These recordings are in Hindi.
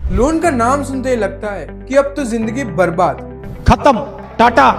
लोन का नाम सुनते ही लगता है कि अब तो जिंदगी बर्बाद, खत्म, टाटा,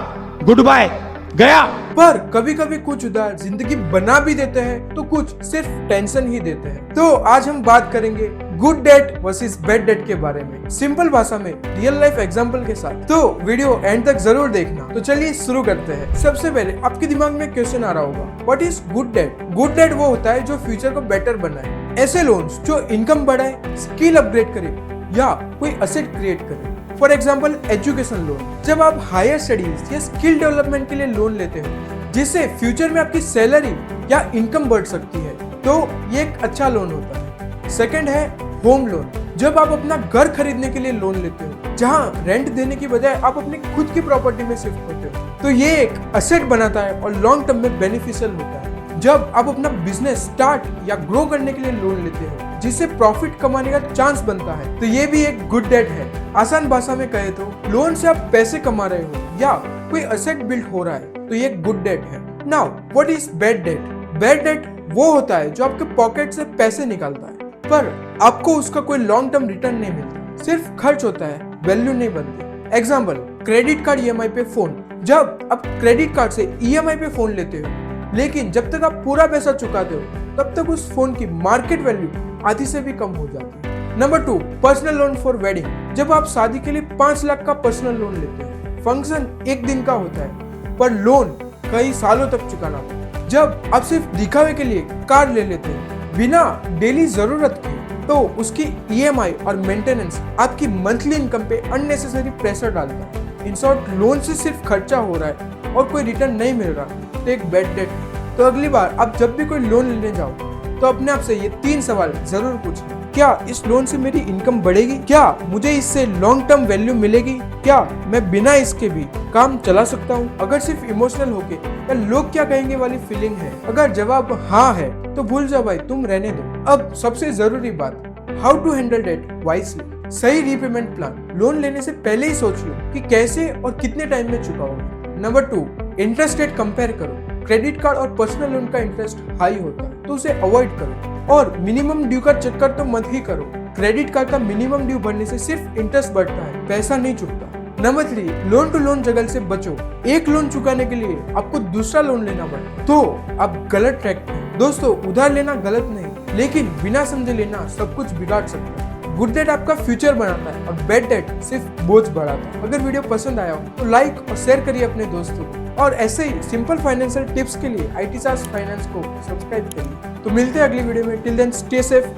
गुड बाय, गया। पर कभी कभी कुछ उधार जिंदगी बना भी देते हैं तो कुछ सिर्फ टेंशन ही देते हैं। तो आज हम बात करेंगे good debt versus bad debt के बारे में, सिंपल भाषा में रियल लाइफ एग्जांपल के साथ। तो वीडियो एंड तक जरूर देखना। तो चलिए शुरू करते हैं। सबसे पहले आपके दिमाग में क्वेश्चन आ रहा होगा, what is good debt? Good debt वो होता है जो फ्यूचर को बेटर बनाए। ऐसे लोन्स जो इनकम बढ़ाए, स्किल अपग्रेड करे या कोई असेट क्रिएट करे। फॉर एग्जाम्पल एजुकेशन लोन, जब आप हायर स्टडीज या स्किल डेवलपमेंट के लिए लोन लेते हो जिससे फ्यूचर में आपकी सैलरी या इनकम बढ़ सकती है, तो ये एक अच्छा लोन होता है। सेकंड है होम लोन, जब आप अपना घर खरीदने के लिए लोन लेते हो, जहां रेंट देने की बजाय आप अपनी खुद की प्रॉपर्टी में शिफ्ट होते हो, तो ये एक असेट बनाता है और लॉन्ग टर्म में बेनिफिशियल होता है। जब आप अपना बिजनेस स्टार्ट या ग्रो करने के लिए लोन लेते हो जिससे प्रॉफिट कमाने का चांस बनता है, तो ये भी एक गुड डेट है। आसान भाषा में कहे तो लोन से आप पैसे कमा रहे हो या कोई असेट बिल्ड हो रहा है, तो ये गुड डेट है। Now what is bad debt? Bad debt वो होता है जो आपके पॉकेट से पैसे निकालता है पर आपको उसका कोई लॉन्ग टर्म रिटर्न नहीं मिलता, सिर्फ खर्च होता है, वैल्यू नहीं बनती। एग्जाम्पल, क्रेडिट कार्ड ईएमआई पे फोन, जब आप क्रेडिट कार्ड से ईएमआई पे फोन लेते हो लेकिन जब तक आप पूरा पैसा चुकाते हो तब तक उस फोन की मार्केट वैल्यू आधी से भी कम हो जाती है। Number 2, personal loan for wedding, जब आप शादी के लिए 5 लाख का पर्सनल लोन लेते हैं। फंक्शन एक दिन का होता है पर लोन कई सालों तक चुकाना होता है। जब आप सिर्फ दिखावे के लिए कार ले लेते हैं बिना डेली जरूरत के, तो उसकी ईएमआई और मेंटेनेंस आपकी मंथली इनकम पे अननेसेसरी प्रेशर डालता है। इन शॉर्ट, लोन से सिर्फ खर्चा हो रहा है और कोई रिटर्न नहीं मिल रहा, तो एक बैड डेट है। तो अगली बार आप जब भी कोई लोन लेने जाओ तो अपने आप से ये 3 सवाल जरूर पूछना। क्या इस लोन से मेरी इनकम बढ़ेगी? क्या मुझे इससे लॉन्ग टर्म वैल्यू मिलेगी? क्या मैं बिना इसके भी काम चला सकता हूँ? अगर सिर्फ इमोशनल होके या लोग क्या कहेंगे वाली फीलिंग है, अगर जवाब हाँ है तो भूल जाओ भाई, तुम रहने दो। अब सबसे जरूरी बात, how to handle debt wisely. सही रीपेमेंट प्लान, लोन लेने से पहले ही सोच लो कि कैसे और कितने टाइम में चुकाओगे। नंबर 2, इंटरेस्ट रेट कंपेयर करो। क्रेडिट कार्ड और पर्सनल लोन का इंटरेस्ट हाई होता है तो उसे अवॉइड करो और मिनिमम ड्यू का चक्कर तो मत ही करो। क्रेडिट कार्ड का मिनिमम ड्यू भरने से सिर्फ इंटरेस्ट बढ़ता है, पैसा नहीं चुकता। नंबर 3, लोन टू लोन जगल से बचो। एक लोन चुकाने के लिए आपको दूसरा लोन लेना पड़े तो आप गलत ट्रैक पे। दोस्तों, उधार लेना गलत नहीं, लेकिन बिना समझे लेना सब कुछ बिगाड़ सकता है। गुड डेट आपका फ्यूचर बनाता है और बैड डेट सिर्फ बोझ बढ़ाता है। अगर वीडियो पसंद आया हो तो लाइक और शेयर करिए अपने दोस्तों को, और ऐसे ही सिंपल फाइनेंशियल टिप्स के लिए IT SaaS फाइनेंस को सब्सक्राइब करिए। तो मिलते हैं अगली वीडियो में। Till then stay safe,